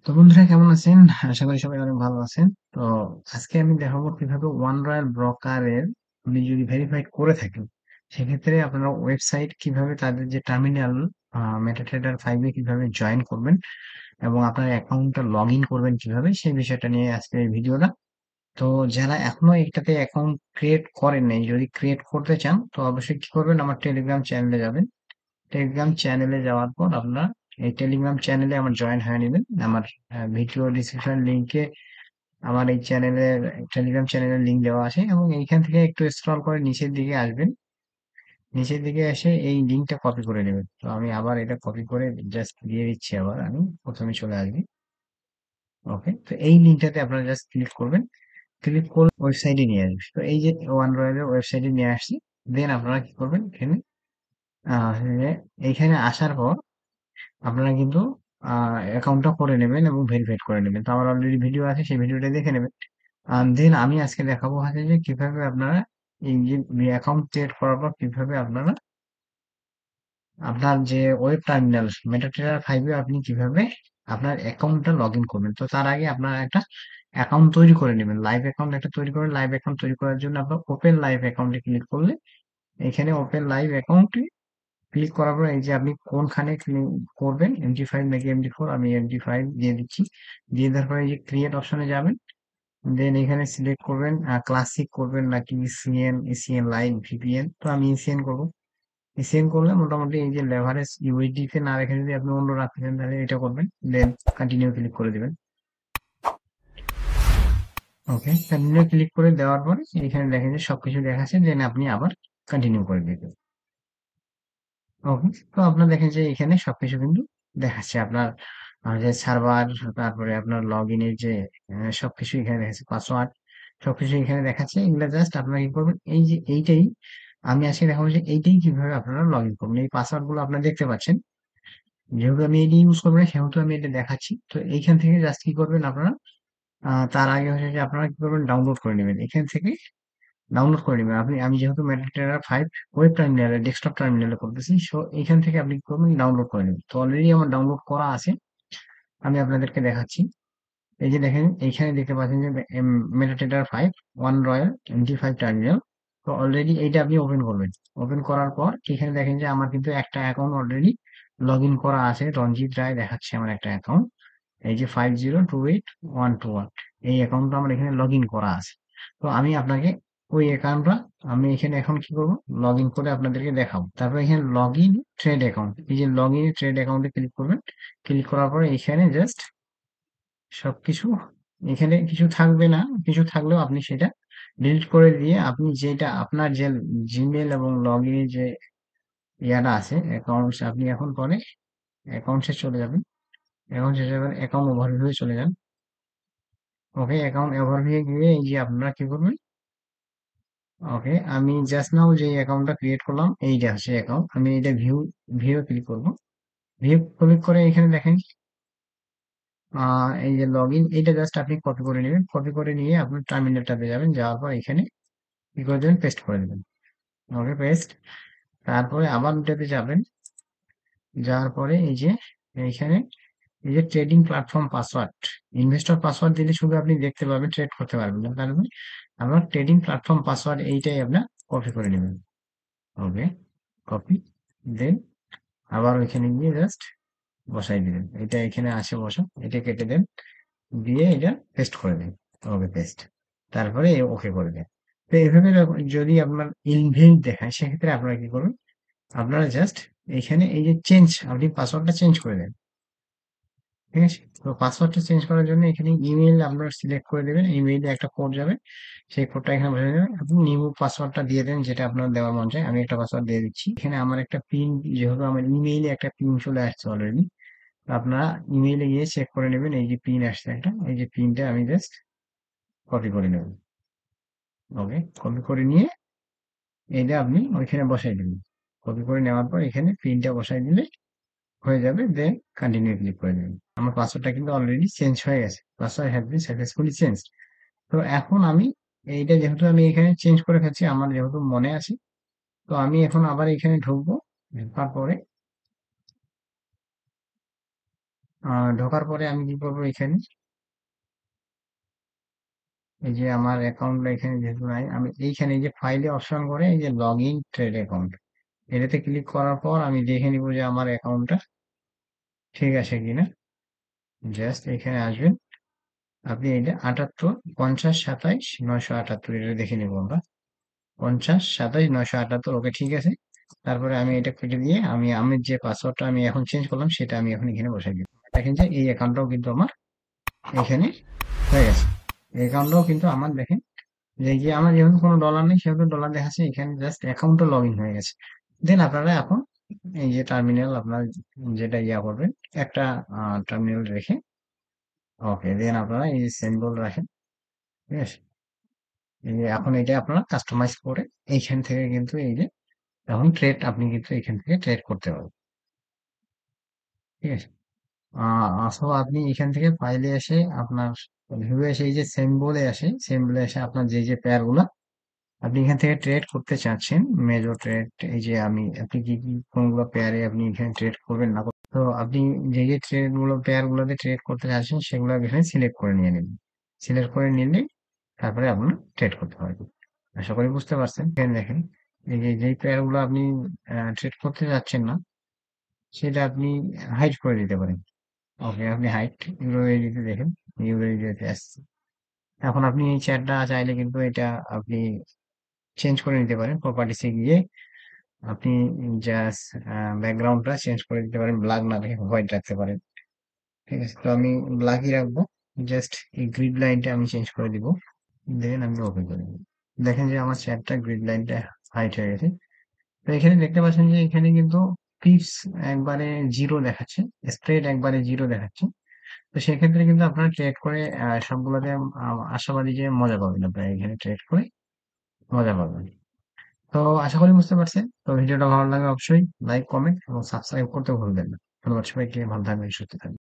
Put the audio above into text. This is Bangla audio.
তো বন্ধুরা কেমন আছেন? আশা করি সবাই অনেক ভালো আছেন। তো আজকে আমি দেখাবো কিভাবে ওয়ান রয়্যাল ব্রোকারের আপনি যদি ভেরিফাইড করে থাকেন, সেক্ষেত্রে আপনারা ওয়েবসাইট কিভাবে তাদের যে টার্মিনাল মেটাট্রেডার 5 এ কিভাবে জয়েন করবেন এবং আপনার অ্যাকাউন্টটা লগ ইন করবেন কিভাবে সেই বিষয়টা নিয়ে আজকে এই ভিডিওটা। তো যারা এখনো এটাতে অ্যাকাউন্ট ক্রিয়েট করেন নাই, যদি ক্রিয়েট করতে চান তো অবশ্যই কি করবেন, আমার টেলিগ্রাম চ্যানেলে যাবেন। টেলিগ্রাম চ্যানেলে যাওয়ার পর আপনার এই টেলিগ্রাম চ্যানেলে আমার জয়েন হয়ে নেবেন। আমার ভিডিও ডিসক্রিপশন লিংকে আমার এই চ্যানেলের টেলিগ্রাম চ্যানেলের লিংক দেওয়া আছে এবং এইখান থেকে একটু স্ক্রল করে নিচের দিকে আসবেন। নিচের দিকে এসে এই লিংকটা কপি করে নেবেন। তো আমি আবার এটা কপি করে জাস্ট দিয়ে দিচ্ছি। আবার আমি প্রথমে চলে আসবি। ওকে, তো এই লিংকটাতে আপনারা জাস্ট ক্লিক করবেন। ক্লিক করলে ওয়েবসাইটে নিয়ে আসবে। তো এই যে ওয়ান রয়েলের ওয়েবসাইটে নিয়ে আসছি। দেন আপনারা কি করবেন, এখানে এইখানে আসার পর আপনারা কিন্তু অ্যাকাউন্টটা করে নেবেন এবং ভেরিফাইড করে নেবেন। তো আমার অলরেডি ভিডিও আছে, সেই ভিডিওটা দেখে নেবেন। দেন আমি আজকে দেখাবো হচ্ছে যে কিভাবে আপনারা এই যে অ্যাকাউন্ট ক্রিয়েট করার পর কিভাবে আপনারা আপনার যে ওয়েব টার্মিনাল মেটাট্রেডার 5 এ আপনি কিভাবে আপনার অ্যাকাউন্টটা লগ ইন করবেন। তো তার আগে আপনারা একটা অ্যাকাউন্ট তৈরি করে নেবেন। লাইভ অ্যাকাউন্ট একটা তৈরি করে লাইভ অ্যাকাউন্ট তৈরি করার জন্য আপনার ওপেন লাইভ অ্যাকাউন্টে ক্লিক করলে এখানে ওপেন লাইভ অ্যাকাউন্টে ক্লিক করার পর এই যে আপনি কোনখানে করবেন, MD5 নাকি MD4, আমি MD5 দিয়ে দিচ্ছি। দিয়ে দেওয়ার পরে এই যে ক্রিয়েট অপশনে যাবেন। দেন এখানে সিলেক্ট করবেন ক্লাসিক করবেন নাকি ইসিএন, ইসিএন লাইভ, ভিপিএন। তো আমি ইসিএন করবো। ইসিএন করলে মোটামুটি এই যে লেভারেজ ইউএসডি তে না রেখে যদি আপনি অন্য রাখতে চান তাহলে এটা করবেন। দেন কন্টিনিউ ক্লিক করে দিবেন। ওকে, কন্টিনিউ ক্লিক করে দেওয়ার পরে এখানে দেখেন যে সবকিছু দেখাচ্ছে। দেন আপনি আবার কন্টিনিউ করে দিবেন। ওকে, তো আপনার দেখেন যে এখানে সবকিছু কিন্তু দেখাচ্ছে আপনার যে সার্ভার, তারপরে আপনার লগ ইনের যে সবকিছু এখানে দেখাচ্ছে, পাসওয়ার্ড সবকিছু এখানে দেখাচ্ছে। এগুলা জাস্ট আপনারা কি করবেন, এই যে এইটাই আমি আজকে দেখাবো যে এইটাই কিভাবে আপনারা লগ ইন করবেন। এই পাসওয়ার্ড গুলো আপনারা দেখতে পাচ্ছেন। যেহেতু আমি এটি ইউজ করবো না সেহেতু আমি এটা দেখাচ্ছি। তো এইখান থেকে জাস্ট কি করবেন আপনারা, তার আগে হচ্ছে যে আপনারা কি করবেন, ডাউনলোড করে নেবেন এখান থেকে। ডাউনলোড করে নেবেন আপনি। আমি যেহেতু মেটাট্রেডার 5 ওয়েব টার্মিনালে, ডেস্কটপ টার্মিনালে করতেছি, সো এখান থেকে আপনি কি করবেন, ডাউনলোড করে নেবেন। তো অলরেডি আমার ডাউনলোড করা আছে, আমি আপনাদেরকে দেখাচ্ছি। এই যে দেখেন এইখানে দেখতে পাচ্ছেন যে MetaTrader 5 one royal MD5 terminal. তো অলরেডি এইটা আপনি ওপেন করবেন। ওপেন করার পর এখানে দেখেন যে আমার কিন্তু একটা অ্যাকাউন্ট অলরেডি লগ ইন করা আছে। রঞ্জিত রায় দেখাচ্ছে আমার একটা অ্যাকাউন্ট। এই যে 5028 121, এই অ্যাকাউন্টটা আমার এখানে লগ ইন করা আছে। তো আমি আপনাকে ওই অ্যাকাউন্টটা আমি এখানে এখন কি করব, লগ ইন করে আপনাদেরকে দেখাবো। তারপর এখানে লগ ইন ট্রেড অ্যাকাউন্ট, এই যে লগ ইন ট্রেড অ্যাকাউন্টে ক্লিক করবেন। ক্লিক করার পরে এখানে জাস্ট সবকিছু, এখানে কিছু থাকবে না, কিছু থাকলেও আপনি সেটা ডিলিট করে দিয়ে আপনি যেটা আপনার যে জিমেল এবং লগ ইনে যে ইয়াটা আছে অ্যাকাউন্টস, আপনি এখন পরে অ্যাকাউন্টসে চলে যাবেন। অ্যাকাউন্টসে যাবেন, অ্যাকাউন্ট ওভারভিউ চলে যান। ওকে, অ্যাকাউন্ট ওভারভিউ গিয়ে এই যে আপনারা কি করবেন, ওকে আমি জাস্ট নাও যে অ্যাকাউন্টটা ক্রিয়েট করলাম এইটা হচ্ছে অ্যাকাউন্ট। আমি এটা ভিউ ভিউ ক্লিক করব। ভিউ ক্লিক করে এখানে দেখেন এই যে লগ ইন, এইটা জাস্ট আপনি কপি করে নেবেন। কপি করে নিয়ে আপনি টার্মিনালটাতে যাবেন। যাওয়ার পর এখানে কি করে দেবেন, পেস্ট করে দেবেন। ওকে, পেস্ট। তারপরে আবার ওটাতে যাবেন। যাওয়ার পরে এই যে এইখানে এই যে trading platform password, investor password দিলে শুধু আপনি দেখতে পাবেন, ট্রেড করতে পারবেন না। তার মানে আপনার ট্রেডিং প্ল্যাটফর্ম পাসওয়ার্ড এইটাই আপনার কপি করে নেবেন। ওকে, কপি। দেন আবার ওইখানে গিয়ে জাস্ট বসাই দিবেন। এটা এখানে আসে বসা, এটা কেটে দেন, দিয়ে এটা পেস্ট করে দেন। ওকে, পেস্ট। তারপরে ওকে করে দেন। তো এইভাবে যদি আপনার ইনভেন্ট দেখায় সেক্ষেত্রে আপনারা কি করবেন, আপনারা জাস্ট এখানে এই যে চেঞ্জ, আপনি পাসওয়ার্ডটা চেঞ্জ করে দেন। ঠিক আছে, তো পাসওয়ার্ডটা চেঞ্জ করার জন্য এখানে ইমেল আপনারা সিলেক্ট করে দেবেন। ইমেইলে একটা কোড যাবে, সেই কোডটা এখানে বসে যাবে। আপনি নিউ পাসওয়ার্ডটা দিয়ে দেন যেটা আপনার দেওয়ার মন চায়। আমি একটা পাসওয়ার্ড দিয়ে দিচ্ছি। এখানে আমার একটা পিন, যেহেতু আমার ইমেইলে একটা পিন চলে আসছে অলরেডি, আপনারা ইমেইলে গিয়ে চেক করে নেবেন। এই যে পিন আসছে একটা, এই যে পিনটা আমি জাস্ট কপি করে নেব। ওকে, কপি করে নিয়ে এইটা আপনি ওইখানে বসাই দেবেন। কপি করে নেওয়ার পর এখানে পিনটা বসাই দিলে হয়ে যাবে। দেন কন্টিনিউ ক্লিক করে দেবেন। আমার পাসওয়ার্ডটা কিন্তু অলরেডি চেঞ্জ হয়ে গেছে। Password has been successfully change. তো এখন আমি এইটা যেহেতু আমি এখানে চেঞ্জ করে ফেলছি, আমার যেহেতু মনে আছে, তো আমি এখন আবার এখানে ঢুকবো। ঢোকার পরে ঢোকার পরে আমি কি করবো এখানে, এই যে আমার অ্যাকাউন্টটা এখানে যেহেতু নাই, আমি এইখানে এই যে ফাইলে অপশন করে এই যে লগ ইন ট্রেড অ্যাকাউন্ট, এটাতে ক্লিক করার পর আমি দেখে নিব যে আমার অ্যাকাউন্টটা ঠিক আছে কিনা। জাস্ট এখানে আসবেন, আপনি এটা 78 50 27 978 এটা দেখে নিব আমরা। 50 27 978, ওকে ঠিক আছে। তারপরে আমি এটা কেটে দিয়ে আমি যে পাসওয়ার্ডটা আমি এখন চেঞ্জ করলাম সেটা আমি এখন এখানে বসাই দিব। দেখেন যে এই অ্যাকাউন্টটাও কিন্তু আমার এখানে হয়ে গেছে। এই অ্যাকাউন্টটাও কিন্তু আমার দেখেন যে এই যে আমার যেহেতু কোনো ডলার নেই সেহেতু ডলার দেখাচ্ছে, এখানে জাস্ট অ্যাকাউন্টও লগ ইন হয়ে গেছে। দেন আপনারা এখন এই যে টার্মিনাল আপনার যেটা ইয়া করবেন, একটা টার্মিনাল রেখে, ওকে, দেন আপনারা এই যে সিম্বল রাখেন, ঠিক আছে। এই যে এখন এটা আপনারা কাস্টমাইজ করে এইখান থেকে কিন্তু এই যে এখন ট্রেড আপনি কিন্তু এখান থেকে ট্রেড করতে পারবেন, ঠিক আছে। অথবা আপনি এখান থেকে ফাইলে এসে আপনার ভিউ এসে এই যে সিম্বলে আসে, সিম্বলে এসে আপনার যে যে পেয়ার গুলা আপনি এখান থেকে ট্রেড করতে চাচ্ছেন, মেজর ট্রেড, এই যে আপনি কি কি কোনগুলো পেয়ারে আপনি এখানে ট্রেড করবেন না তো আপনি যে যে ট্রেড গুলো পেয়ার গুলোতে ট্রেড করতে চাচ্ছেন সেগুলো এখানে সিলেক্ট করে নিয়ে নেবেন। সিলেক্ট করে নিলে তারপরে আপনার ট্রেড করতে পারবেন। আশা করি বুঝতে পারছেন। এখানে দেখেন এই যে যেই পেয়ার গুলো আপনি ট্রেড করতে যাচ্ছেন না সেটা আপনি হাইড করে দিতে পারেন। ওকে, আপনি হাইড ইউরো এডিতে দেখেন, ইউরো এডিতে আসছে। এখন আপনি এই চ্যাটটা চাইলে কিন্তু এটা আপনি চেঞ্জ করে নিতে পারেন, প্রপার্টিসে গিয়ে আপনি জাস্ট ব্যাকগ্রাউন্ডটা চেঞ্জ করে দিতে পারেন, ব্ল্যাক না রেখে হোয়াইট রাখতে পারেন, ঠিক আছে। তো আমি ব্ল্যাকই রাখবো, জাস্ট এই গ্রিড লাইনটা আমি চেঞ্জ করে দিব, দেন আমি ওকে করে দিব। দেখেন যে আমার চ্যাটটা গ্রিড লাইনটা হাইট হয়ে গেছে। তো এখানে দেখতে পাচ্ছেন যে এখানে কিন্তু পিপস একবারে জিরো দেখাচ্ছে, স্প্রেড একবারে জিরো দেখাচ্ছে। তো সেক্ষেত্রে কিন্তু আপনারা ট্রেড করে সবগুলোতে আশাবাদী যে মজা পাবেন, আপনারা এখানে ট্রেড করে মজা পাবেন। তো আশা করি বুঝতে পারছেন। তো ভিডিওটা ভালো লাগে অবশ্যই লাইক, কমেন্ট এবং সাবস্ক্রাইব করতে ভুলবেন না। ধন্যবাদ সবাইকে, ভালো থাকবেন, সুস্থ থাকবেন।